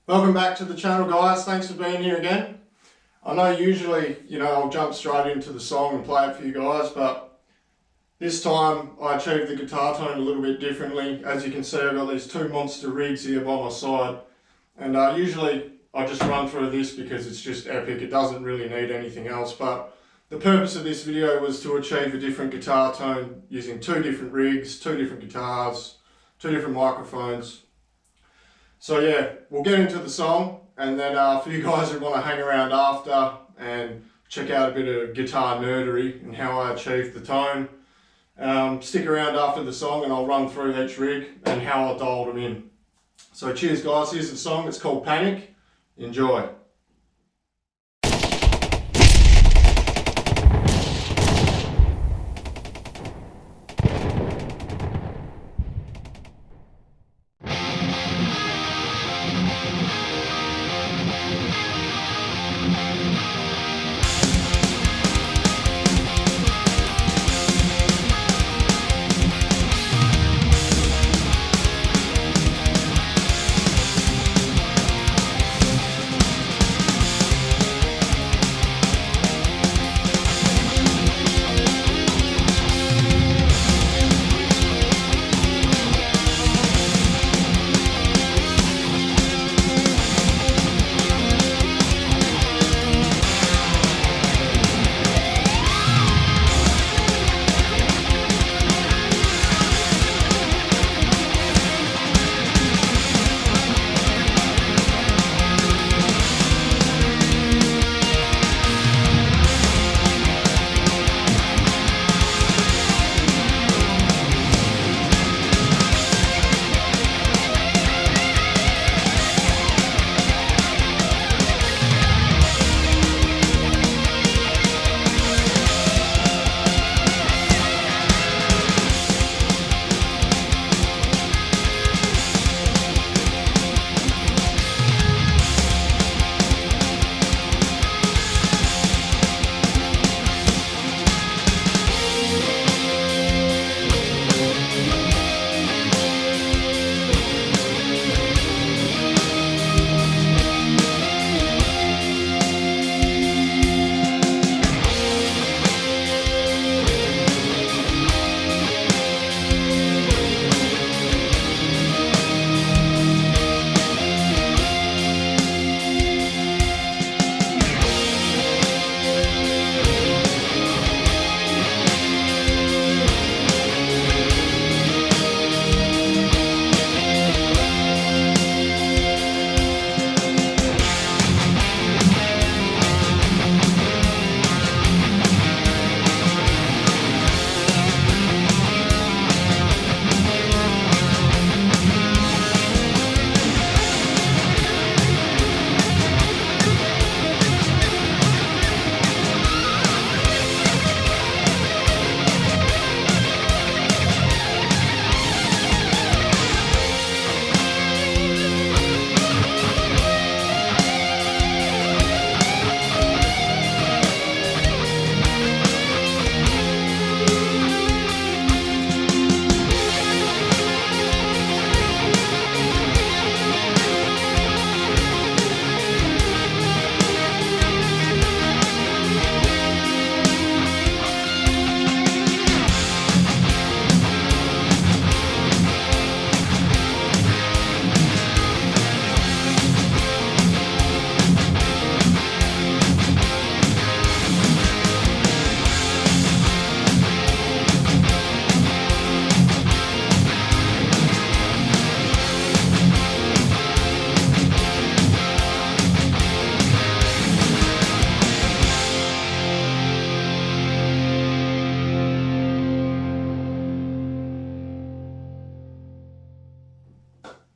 Welcome back to the channel, guys. Thanks for being here again. I know usually, I'll jump straight into the song and play it for you guys, but this time I achieved the guitar tone a little bit differently. As you can see, I've got these two monster rigs here by my side, and usually I just run through this because it's just epic. It doesn't really need anything else, but the purpose of this video was to achieve a different guitar tone using two different rigs, two different guitars, two different microphones. So yeah, we'll get into the song, and then for you guys who want to hang around after and check out a bit of guitar nerdery and how I achieved the tone, stick around after the song and I'll run through each rig and how I dialed them in. So cheers guys, here's the song, it's called Panic. Enjoy.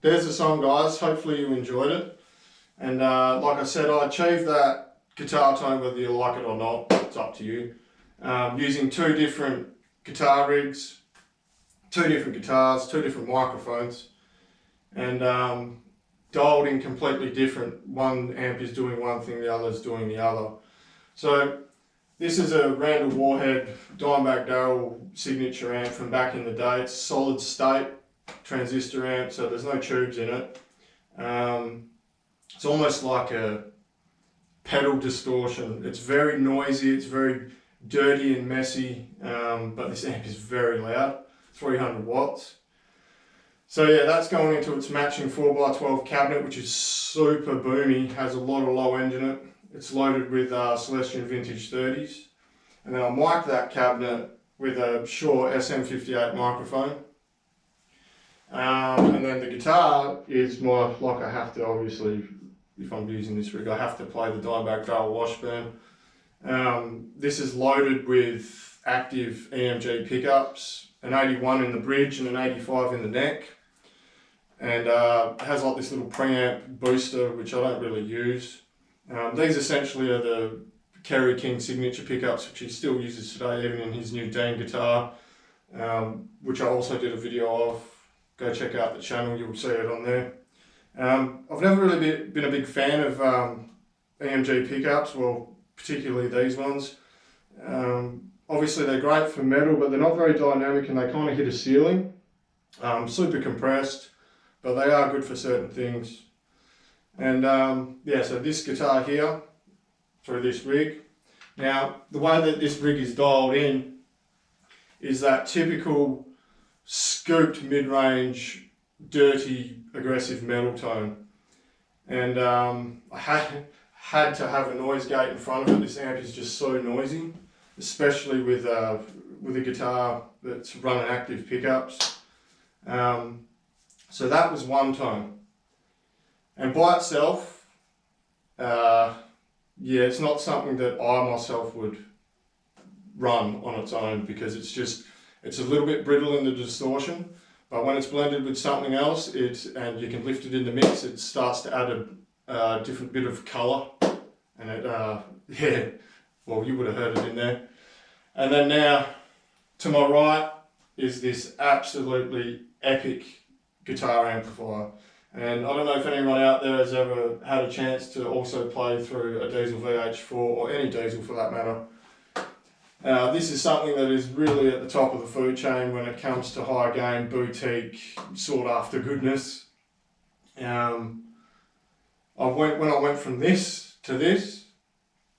There's the song guys, hopefully you enjoyed it. And like I said, I achieved that guitar tone whether you like it or not, it's up to you. Using two different guitar rigs, two different guitars, two different microphones, and dialed in completely different. One amp is doing one thing, the other is doing the other. So this is a Randall Warhead Dimebag Darrell signature amp from back in the day. It's solid state transistor amp, so there's no tubes in it. It's almost like a pedal distortion. It's very noisy, it's very dirty and messy, but this amp is very loud, 300 watts. So yeah, that's going into its matching 4x12 cabinet, which is super boomy, has a lot of low end in it. It's loaded with Celestion Vintage 30s. And then I mic'd that cabinet with a Shure SM58 microphone. And then the guitar is my, like I have to obviously, if I'm using this rig, I have to play the Dimebag Darrell Washburn. This is loaded with active EMG Pickups, an 81 in the bridge and an 85 in the neck. And it has like this little preamp booster, which I don't really use. These essentially are the Kerry King signature pickups, which he still uses today, even in his new Dean guitar, which I also did a video of. Go check out the channel, you'll see it on there. I've never really been a big fan of EMG pickups, well, particularly these ones. Obviously they're great for metal, but they're not very dynamic and they kind of hit a ceiling. Super compressed, but they are good for certain things. And yeah, so this guitar here, through this rig. Now, the way that this rig is dialed in is that typical scooped mid-range, dirty, aggressive metal tone. And I had to have a noise gate in front of it. This amp is just so noisy, especially with a guitar that's running active pickups. So that was one tone. And by itself, yeah, it's not something that I myself would run on its own, because it's a little bit brittle in the distortion, but when it's blended with something else, and you can lift it in the mix, it starts to add a different bit of colour, and it, yeah, well, you would have heard it in there. And then now, to my right is this absolutely epic guitar amplifier. And I don't know if anyone out there has ever had a chance to also play through a Diezel VH4, or any Diezel for that matter. This is something that is really at the top of the food chain when it comes to high gain, boutique, sought after goodness. When I went from this to this,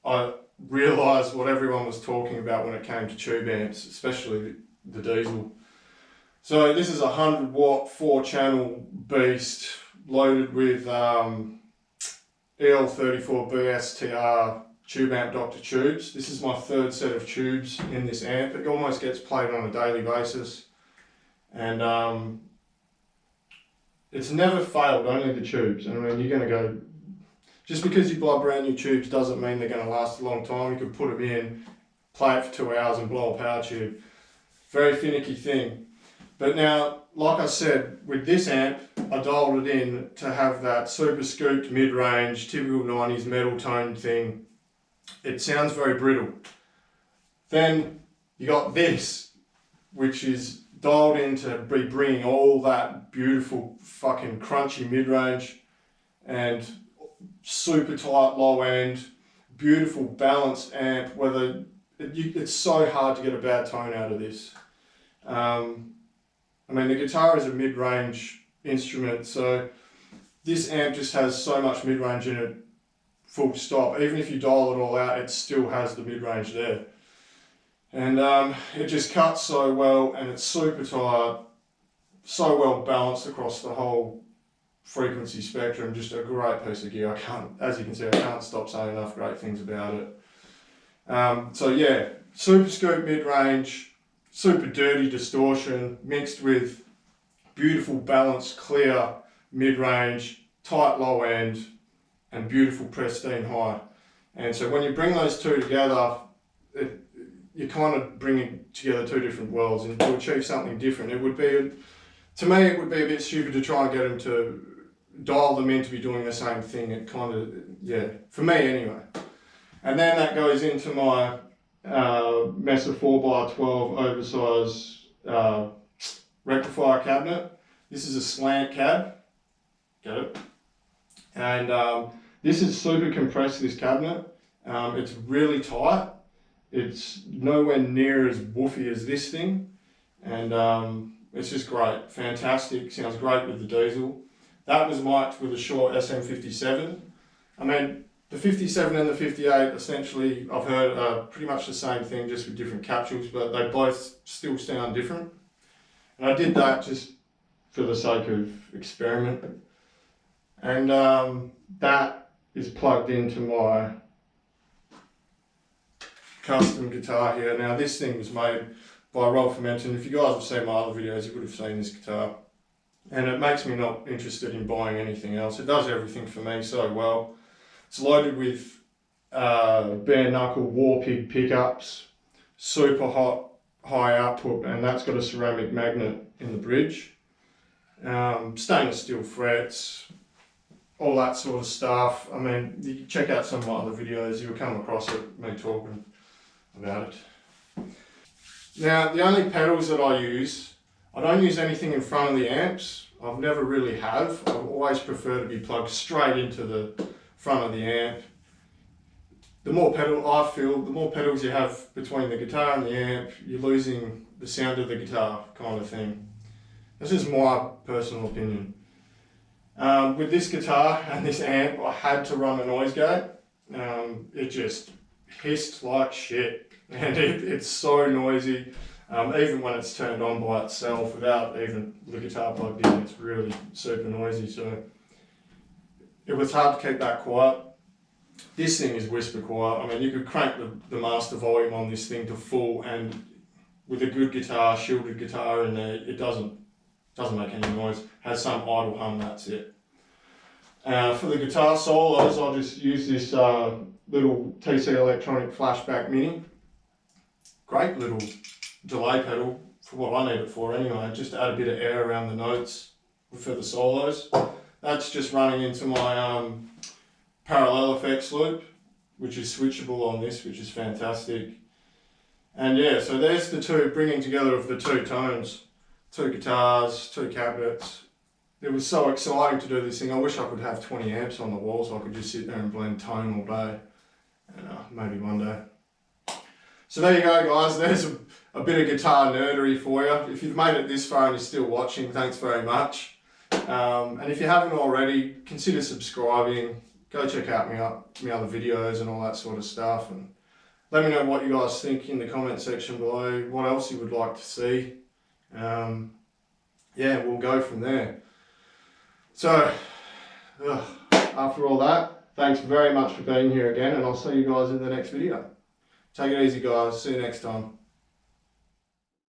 I realised what everyone was talking about when it came to tube amps, especially the Diezel. So this is a 100 watt 4-channel beast, loaded with EL34 BSTR tube amp Dr. tubes. This is my third set of tubes in this amp. It almost gets played on a daily basis. And it's never failed, only the tubes. I mean, you're going to go, just because you buy brand new tubes doesn't mean they're going to last a long time. You could put them in, play it for 2 hours and blow a power tube. Very finicky thing. But now, like I said, with this amp, I dialed it in to have that super scooped mid-range, typical 90s metal tone thing. It sounds very brittle. Then you got this, which is dialed in to be bringing all that beautiful fucking crunchy mid-range and super tight low end, beautiful balanced amp. It's so hard to get a bad tone out of this. I mean, the guitar is a mid-range instrument, so this amp just has so much mid-range in it, full stop. Even if you dial it all out, it still has the mid-range there. And it just cuts so well, and it's super tight, so well balanced across the whole frequency spectrum. Just a great piece of gear. As you can see, I can't stop saying enough great things about it. So yeah, super scoop mid-range, super dirty distortion mixed with beautiful balanced clear mid-range, tight low end, and beautiful pristine high. And so when you bring those two together, you're kind of bringing together two different worlds, and to achieve something different, it would be, to me, it would be a bit stupid to try and get them to dial them in to be doing the same thing. It kind of, yeah, for me anyway. And then that goes into my Mesa 4x12 oversized rectifier cabinet. This is a slant cab, get it? And this is super compressed, this cabinet. It's really tight. It's nowhere near as woofy as this thing. And it's just great, fantastic, sounds great with the Diezel. That was mic'd with a Shure SM57. I mean, the 57 and the 58 essentially, I've heard, are pretty much the same thing, just with different capsules, but they both still sound different. And I did that just for the sake of experiment. And that is plugged into my custom guitar here. Now this thing was made by Formentin. If you guys have seen my other videos, you would have seen this guitar. And it makes me not interested in buying anything else. It does everything for me so well. It's loaded with Bare Knucle Warpig pickups, super high output, and that's got a ceramic magnet in the bridge. Stainless steel frets, all that sort of stuff. I mean, you can check out some of my other videos, you'll come across it, me talking about it. Now, the only pedals that I use, I don't use anything in front of the amps. I've never really have. I've always preferred to be plugged straight into the front of the amp. The more pedals you have between the guitar and the amp, you're losing the sound of the guitar, kind of thing. This is my personal opinion. With this guitar and this amp, I had to run a noise gate. It just hissed like shit, and it's so noisy. Even when it's turned on by itself without even the guitar plugged in, it's really super noisy. So it was hard to keep that quiet. This thing is whisper quiet. I mean, you could crank the master volume on this thing to full, and with a good guitar, shielded guitar in there, it doesn't make any noise. Has some idle hum, that's it. For the guitar solos, I'll just use this little TC Electronic Flashback Mini. Great little delay pedal for what I need it for anyway, just to add a bit of air around the notes for the solos. That's just running into my parallel effects loop, which is switchable on this, which is fantastic. And yeah, so there's the two bringing together of the two tones, two guitars, two cabinets. It was so exciting to do this thing. I wish I could have 20 amps on the wall so I could just sit there and blend tone all day. And maybe one day. So there you go, guys. There's a bit of guitar nerdery for you. If you've made it this far and you're still watching, thanks very much. And if you haven't already, consider subscribing. Go check out my other videos and all that sort of stuff. And let me know what you guys think in the comment section below. What else you would like to see. Yeah, we'll go from there. So, after all that, thanks very much for being here again, and I'll see you guys in the next video. Take it easy, guys. See you next time.